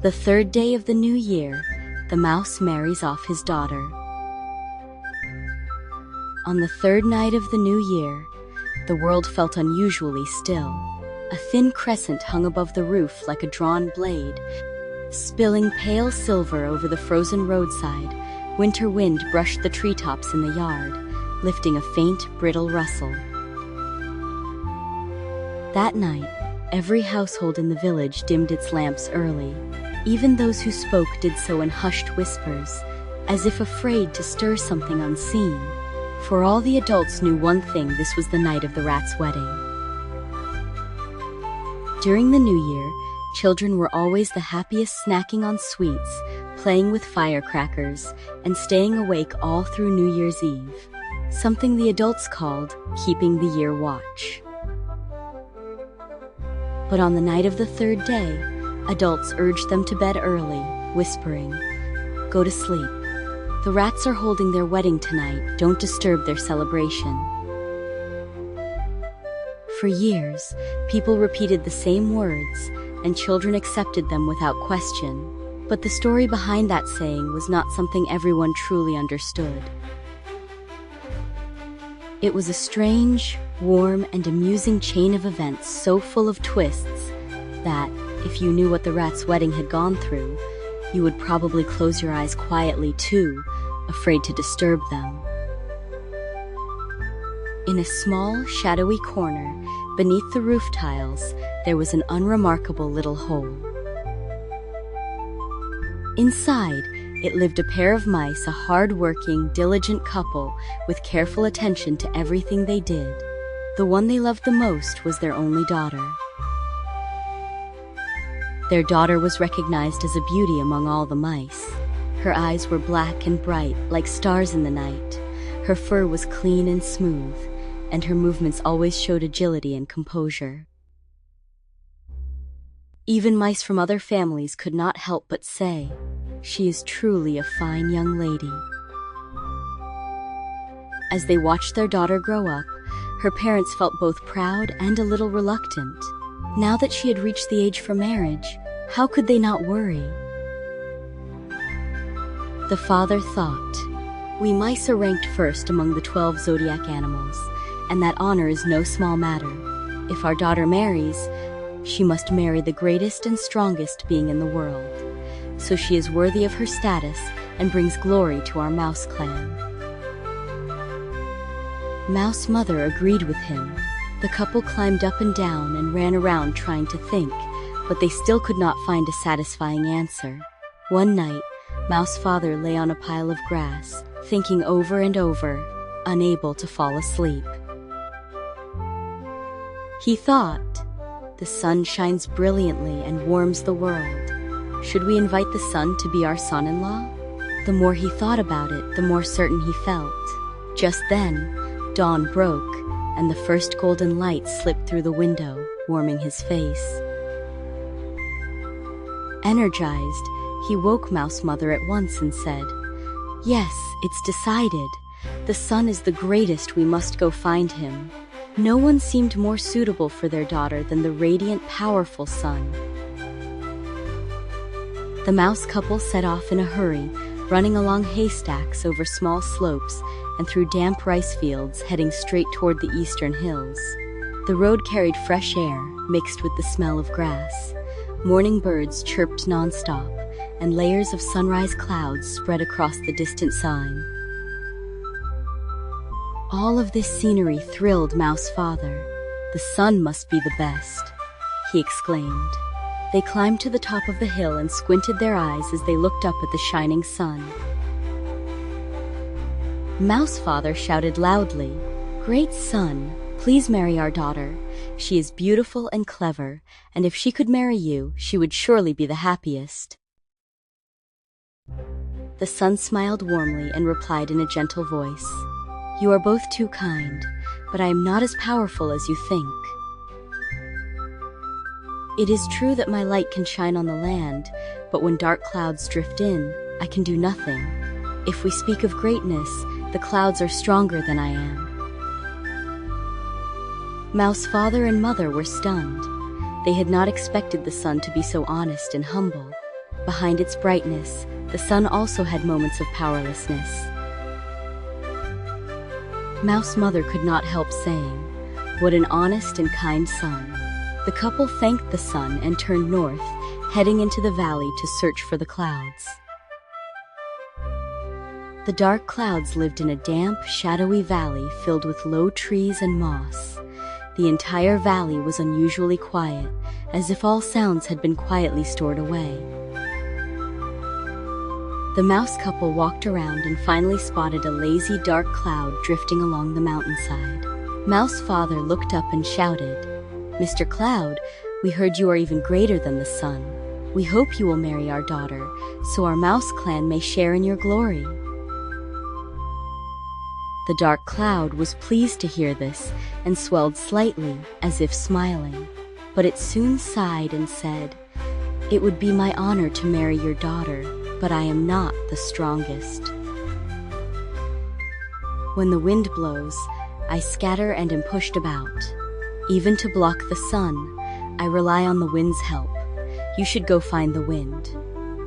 The third day of the new year, the mouse marries off his daughter. On the third night of the new year, the world felt unusually still. A thin crescent hung above the roof like a drawn blade, spilling pale silver over the frozen roadside. Winter wind brushed the treetops in the yard, lifting a faint, brittle rustle. That night, every household in the village dimmed its lamps early. Even those who spoke did so in hushed whispers, as if afraid to stir something unseen. For all the adults knew one thing: this was the night of the rat's wedding. During the new year, children were always the happiest, snacking on sweets, playing with firecrackers, and staying awake all through New Year's Eve, something the adults called keeping the year watch. But on the night of the third day, adults urged them to bed early, whispering, "Go to sleep. The rats are holding their wedding tonight. Don't disturb their celebration." For years, people repeated the same words, and children accepted them without question. But the story behind that saying was not something everyone truly understood. It was a strange, warm, and amusing chain of events so full of twists that, if you knew what the rat's wedding had gone through, you would probably close your eyes quietly too, afraid to disturb them. In a small, shadowy corner, beneath the roof tiles, there was an unremarkable little hole. Inside, it lived a pair of mice, a hard-working, diligent couple with careful attention to everything they did. The one they loved the most was their only daughter. Their daughter was recognized as a beauty among all the mice. Her eyes were black and bright, like stars in the night. Her fur was clean and smooth, and her movements always showed agility and composure. Even mice from other families could not help but say, "She is truly a fine young lady." As they watched their daughter grow up, her parents felt both proud and a little reluctant. Now that she had reached the age for marriage, how could they not worry? The father thought, "We mice are ranked first among the 12 zodiac animals, and that honor is no small matter. If our daughter marries, she must marry the greatest and strongest being in the world, so she is worthy of her status and brings glory to our mouse clan." Mouse Mother agreed with him. The couple climbed up and down and ran around trying to think, but they still could not find a satisfying answer. One night, Mouse Father lay on a pile of grass, thinking over and over, unable to fall asleep. He thought, "The sun shines brilliantly and warms the world. Should we invite the sun to be our son-in-law?" The more he thought about it, the more certain he felt. Just then, dawn broke, and the first golden light slipped through the window, warming his face. Energized, he woke Mouse Mother at once and said, "Yes, it's decided. The sun is the greatest. We must go find him." No one seemed more suitable for their daughter than the radiant, powerful sun. The mouse couple set off in a hurry, running along haystacks over small slopes and through damp rice fields, heading straight toward the eastern hills. The road carried fresh air, mixed with the smell of grass. Morning birds chirped nonstop, and layers of sunrise clouds spread across the distant sign. All of this scenery thrilled Mouse Father. "The sun must be the best," he exclaimed. They climbed to the top of the hill and squinted their eyes as they looked up at the shining sun. Mouse Father shouted loudly, "Great sun, please marry our daughter. She is beautiful and clever, and if she could marry you, she would surely be the happiest." The sun smiled warmly and replied in a gentle voice, "You are both too kind, but I am not as powerful as you think. It is true that my light can shine on the land, but when dark clouds drift in, I can do nothing. If we speak of greatness, the clouds are stronger than I am." Mouse Father and Mother were stunned. They had not expected the sun to be so honest and humble. Behind its brightness, the sun also had moments of powerlessness. Mouse Mother could not help saying, "What an honest and kind sun." The couple thanked the sun and turned north, heading into the valley to search for the clouds. The dark clouds lived in a damp, shadowy valley filled with low trees and moss. The entire valley was unusually quiet, as if all sounds had been quietly stored away. The mouse couple walked around and finally spotted a lazy dark cloud drifting along the mountainside. Mouse Father looked up and shouted, "Mr. Cloud, we heard you are even greater than the sun. We hope you will marry our daughter, so our mouse clan may share in your glory." The dark cloud was pleased to hear this and swelled slightly, as if smiling. But it soon sighed and said, "It would be my honor to marry your daughter, but I am not the strongest. When the wind blows, I scatter and am pushed about. Even to block the sun, I rely on the wind's help. You should go find the wind."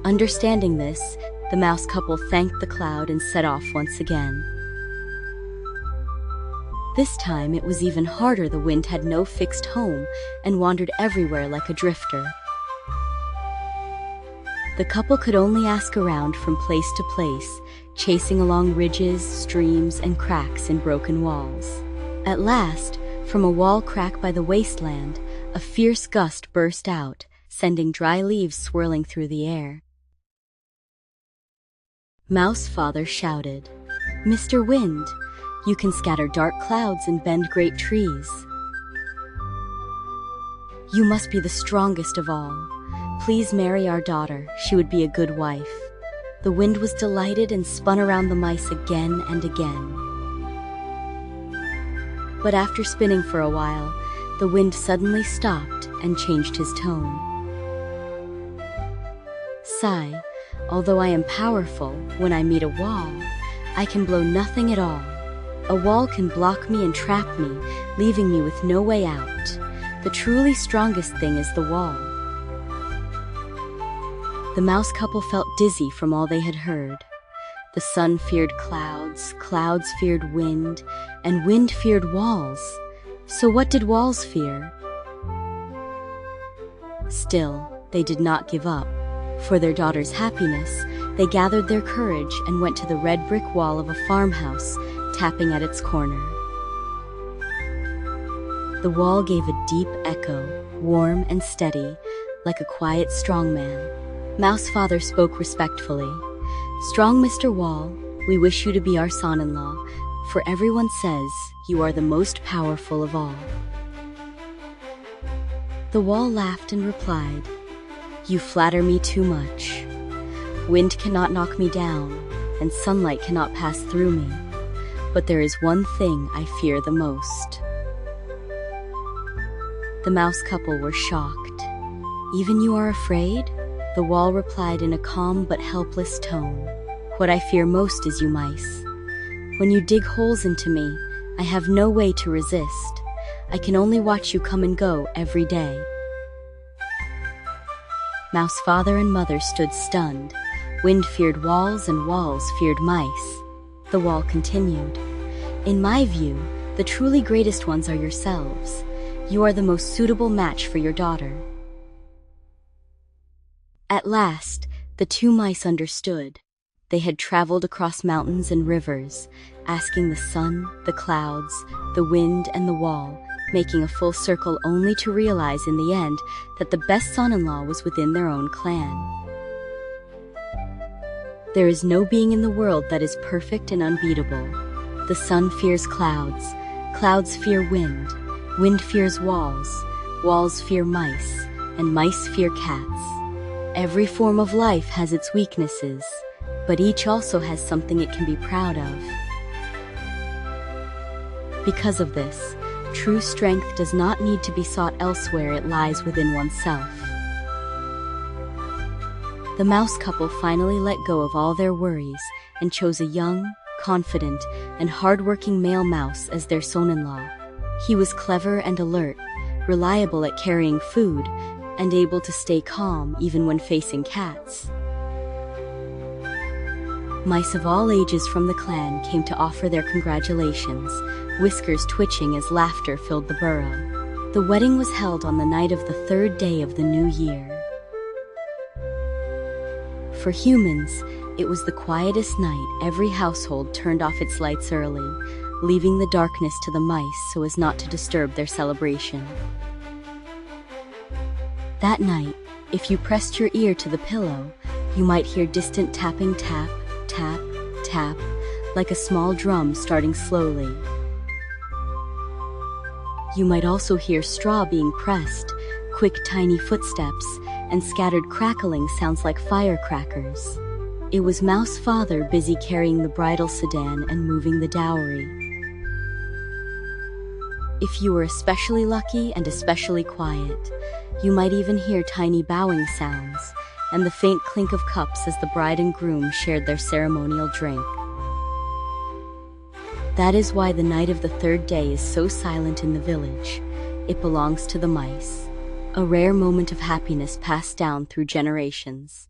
Understanding this, the mouse couple thanked the cloud and set off once again. This time it was even harder. The wind had no fixed home and wandered everywhere like a drifter. The couple could only ask around from place to place, chasing along ridges, streams, and cracks in broken walls. At last, from a wall crack by the wasteland, a fierce gust burst out, sending dry leaves swirling through the air. Mouse Father shouted, "Mr. Wind, you can scatter dark clouds and bend great trees. You must be the strongest of all. Please marry our daughter. She would be a good wife." The wind was delighted and spun around the mice again and again. But after spinning for a while, the wind suddenly stopped and changed his tone. "Sigh, although I am powerful, when I meet a wall, I can blow nothing at all. A wall can block me and trap me, leaving me with no way out. The truly strongest thing is the wall." The mouse couple felt dizzy from all they had heard. The sun feared clouds, clouds feared wind, and wind feared walls. So what did walls fear? Still, they did not give up. For their daughter's happiness, they gathered their courage and went to the red brick wall of a farmhouse, tapping at its corner. The wall gave a deep echo, warm and steady, like a quiet strong man. Mouse Father spoke respectfully. "Strong Mr. Wall, we wish you to be our son-in-law, for everyone says you are the most powerful of all." The wall laughed and replied, "You flatter me too much. Wind cannot knock me down, and sunlight cannot pass through me. But there is one thing I fear the most." The mouse couple were shocked. "Even you are afraid?" The wall replied in a calm but helpless tone. "What I fear most is you mice. When you dig holes into me, I have no way to resist. I can only watch you come and go every day." Mouse Father and Mother stood stunned. Wind feared walls and walls feared mice. The wall continued, "In my view, the truly greatest ones are yourselves. You are the most suitable match for your daughter." At last, the two mice understood. They had traveled across mountains and rivers, asking the sun, the clouds, the wind, and the wall, making a full circle only to realize in the end that the best son-in-law was within their own clan. There is no being in the world that is perfect and unbeatable. The sun fears clouds, clouds fear wind, wind fears walls, walls fear mice, and mice fear cats. Every form of life has its weaknesses, but each also has something it can be proud of. Because of this, true strength does not need to be sought elsewhere, it lies within oneself. The mouse couple finally let go of all their worries and chose a young, confident, and hard-working male mouse as their son-in-law. He was clever and alert, reliable at carrying food, and able to stay calm even when facing cats. Mice of all ages from the clan came to offer their congratulations, whiskers twitching as laughter filled the burrow. The wedding was held on the night of the third day of the new year. For humans, it was the quietest night. Every household turned off its lights early, leaving the darkness to the mice so as not to disturb their celebration. That night, if you pressed your ear to the pillow, you might hear distant tapping, tap, tap, tap, like a small drum starting slowly. You might also hear straw being pressed, quick tiny footsteps, and scattered crackling sounds like firecrackers. It was Mouse Father busy carrying the bridal sedan and moving the dowry. If you were especially lucky and especially quiet, you might even hear tiny bowing sounds and the faint clink of cups as the bride and groom shared their ceremonial drink. That is why the night of the third day is so silent in the village. It belongs to the mice, a rare moment of happiness passed down through generations.